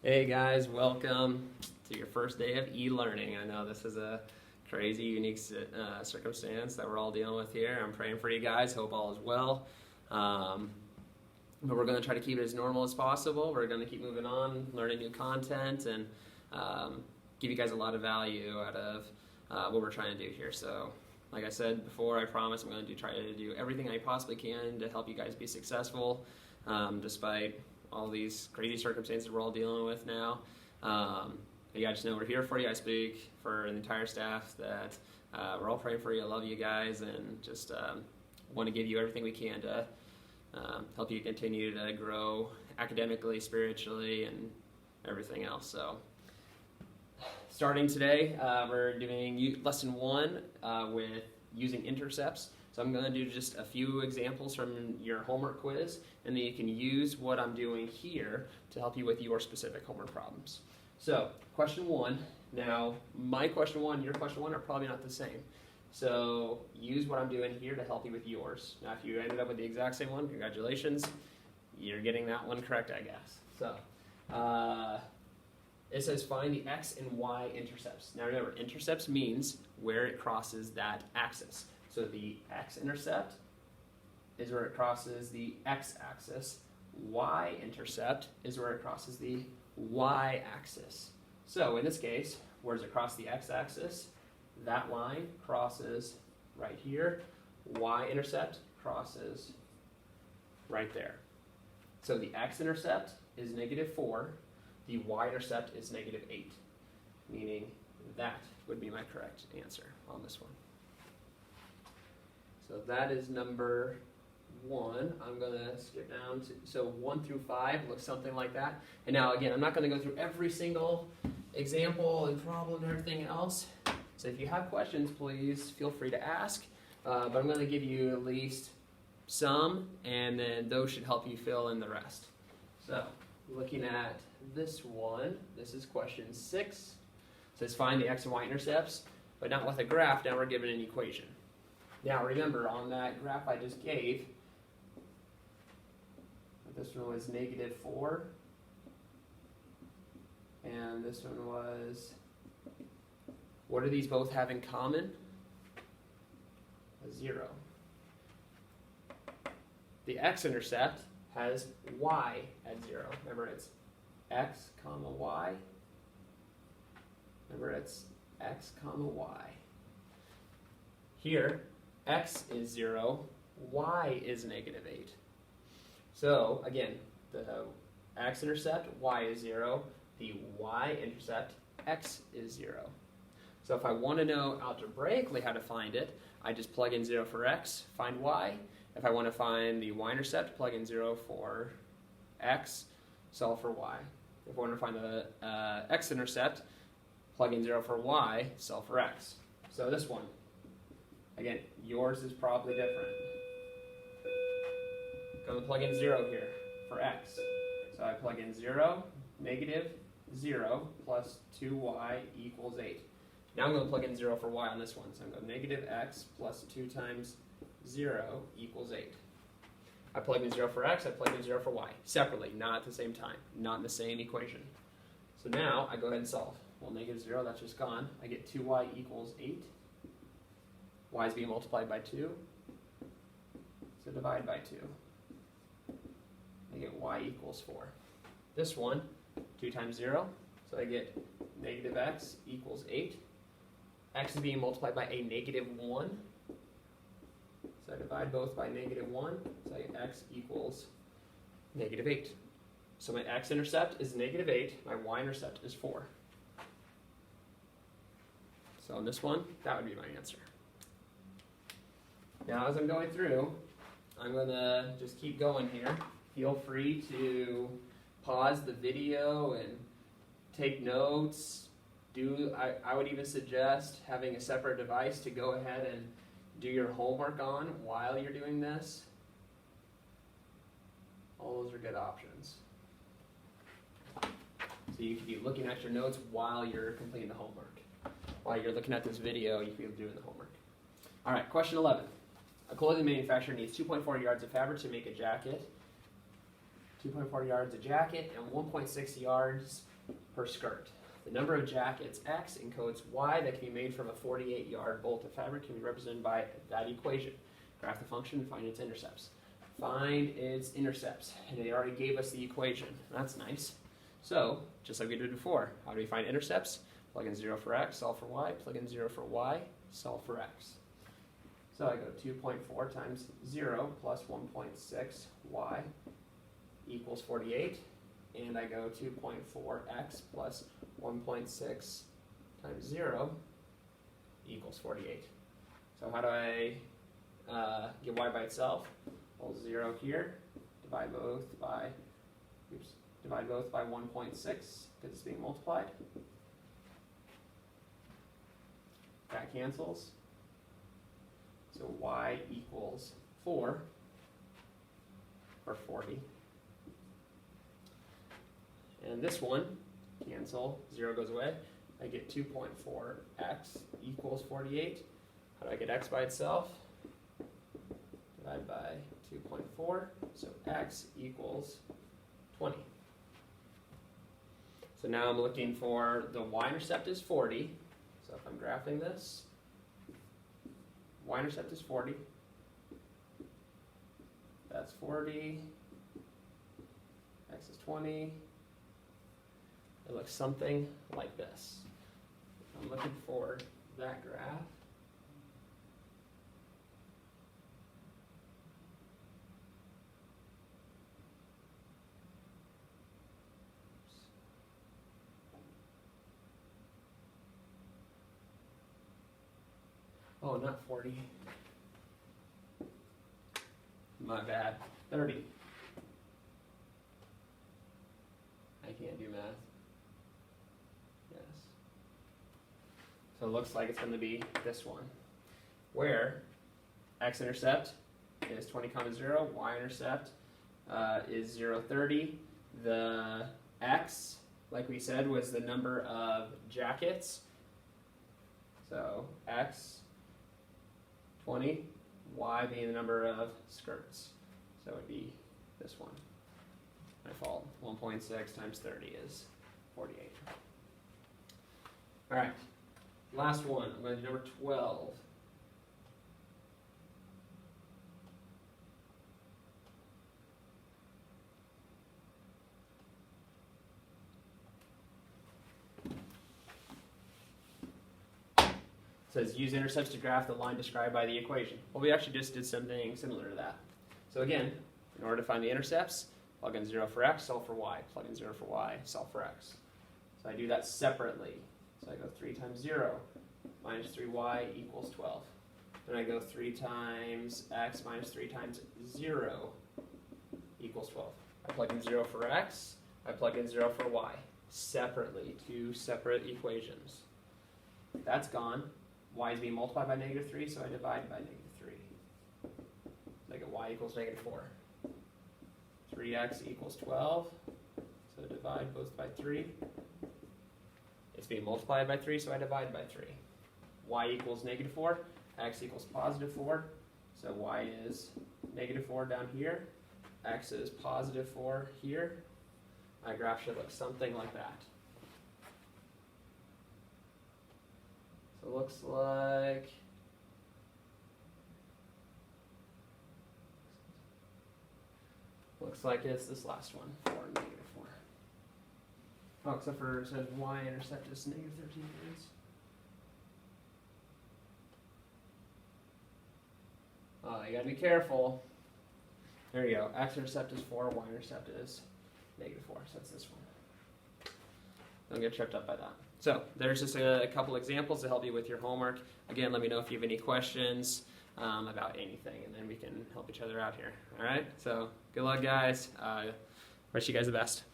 Hey guys, welcome to your first day of e-learning. I know this is a crazy, unique circumstance that we're all dealing with here. I'm praying for you guys. Hope all is well. But we're going to try to keep it as normal as possible. We're going to keep moving on, learning new content, and give you guys a lot of value out of what we're trying to do here. So, like I said before, I promise I'm going to try to do everything I possibly can to help you guys be successful, despite all these crazy circumstances we're all dealing with now. You guys know we're here for you. I speak for the entire staff that we're all praying for you. I love you guys, and just want to give you everything we can to help you continue to grow academically, spiritually, and everything else. So, starting today, we're doing lesson 1 with using intercepts. So I'm going to do just a few examples from your homework quiz, and then you can use what I'm doing here to help you with your specific homework problems. So, question 1. Now, my question 1 and your question 1 are probably not the same. So, use what I'm doing here to help you with yours. Now, if you ended up with the exact same one, congratulations. You're getting that one correct, I guess. So, it says find the x and y intercepts. Now, remember, intercepts means where it crosses that axis. So the x-intercept is where it crosses the x-axis. Y-intercept is where it crosses the y-axis. So in this case, where does it cross the x-axis? That line crosses right here. Y-intercept crosses right there. So the x-intercept is -4. The y-intercept is -8, meaning that would be my correct answer on this one. So that is number 1. I'm going to skip down to, so 1 through 5 looks something like that. And now again, I'm not going to go through every single example and problem and everything else. So if you have questions, please feel free to ask. But I'm going to give you at least some, and then those should help you fill in the rest. So looking at this one, this is question 6. It says find the x and y intercepts, but not with a graph. Now we're given an equation. Now remember, on that graph I just gave, this one was -4, and this one was, what do these both have in common? A 0. The x-intercept has y at 0. Remember, it's x comma y. Remember, it's x comma y. Here, x is 0, y is -8. So, again, the x-intercept, y is 0. The y-intercept, x is 0. So if I want to know algebraically how to find it, I just plug in 0 for x, find y. If I want to find the y-intercept, plug in 0 for x, solve for y. If I want to find the x-intercept, plug in 0 for y, solve for x. So this one. Again, yours is probably different. Going to plug in 0 here for x. So I plug in 0, -0 plus 2y equals 8. Now I'm going to plug in 0 for y on this one. So I'm going to -x plus 2 times 0 equals 8. I plug in 0 for x, I plug in 0 for y. Separately, not at the same time. Not in the same equation. So now I go ahead and solve. Well, -0, that's just gone. I get 2y equals 8. Y is being multiplied by 2, so divide by 2. I get y equals 4. This one, 2 times 0, so I get -x equals 8. X is being multiplied by a -1, so I divide both by -1, so I get x equals -8. So my x-intercept is -8, my y-intercept is 4. So on this one, that would be my answer. Now, as I'm going through, I'm going to just keep going here. Feel free to pause the video and take notes. I would even suggest having a separate device to go ahead and do your homework on while you're doing this. All those are good options. So you could be looking at your notes while you're completing the homework. While you're looking at this video, you could be doing the homework. All right, question 11. A clothing manufacturer needs 2.4 yards of fabric to make a jacket 2.4 yards a jacket, and 1.6 yards per skirt. The number of jackets X encodes Y that can be made from a 48-yard bolt of fabric can be represented by that equation. Graph the function and find its intercepts. Find its intercepts. And they already gave us the equation. That's nice. So, just like we did before, how do we find intercepts? Plug in 0 for X, solve for Y. Plug in 0 for Y, solve for X. So I go 2.4 times 0 plus 1.6 Y equals 48. And I go 2.4x plus 1.6 times 0 equals 48. So how do I get y by itself? Well, 0 here, divide both by 1.6 because it's being multiplied. That cancels. So y equals 4 or 40. And this one, cancel, 0 goes away. I get 2.4x equals 48. How do I get x by itself? Divide by 2.4, so x equals 20. So now I'm looking for the y-intercept is 40. So if I'm graphing this, y-intercept is 40. That's 40. X is 20. It looks something like this. I'm looking for that graph. Oh, not 40. My bad. 30. I can't do math. Yes. So it looks like it's going to be this one, where x-intercept is 20, 0, y-intercept is 0, 30. The x, like we said, was the number of jackets. So x, 20, y being the number of skirts. So it would be this one. My fault. 1.6 times 30 is 48. All right, last one. I'm going to do number 12. It says use intercepts to graph the line described by the equation. Well, we actually just did something similar to that. So again, in order to find the intercepts, plug in 0 for x, solve for y. Plug in 0 for y, solve for x. So I do that separately. So I go 3 times 0 minus 3y equals 12. Then I go 3 times x minus 3 times 0 equals 12. I plug in 0 for x, I plug in 0 for y. Separately, two separate equations. That's gone. Y is being multiplied by -3, so I divide by -3. So I get y equals -4. 3x equals 12, so divide both by 3. It's being multiplied by 3, so I divide by 3. Y equals -4, x equals +4, so y is -4 down here, x is +4 here. My graph should look something like that. So it looks like it's this last one, 4 and -4. Oh, except for it says y-intercept is -13 degrees. Oh, you gotta be careful. There you go. X-intercept is 4, y-intercept is -4, so that's this one. Don't get tripped up by that. So there's just a couple examples to help you with your homework. Again, let me know if you have any questions about anything, and then we can help each other out here. All right? So good luck, guys. Wish you guys the best.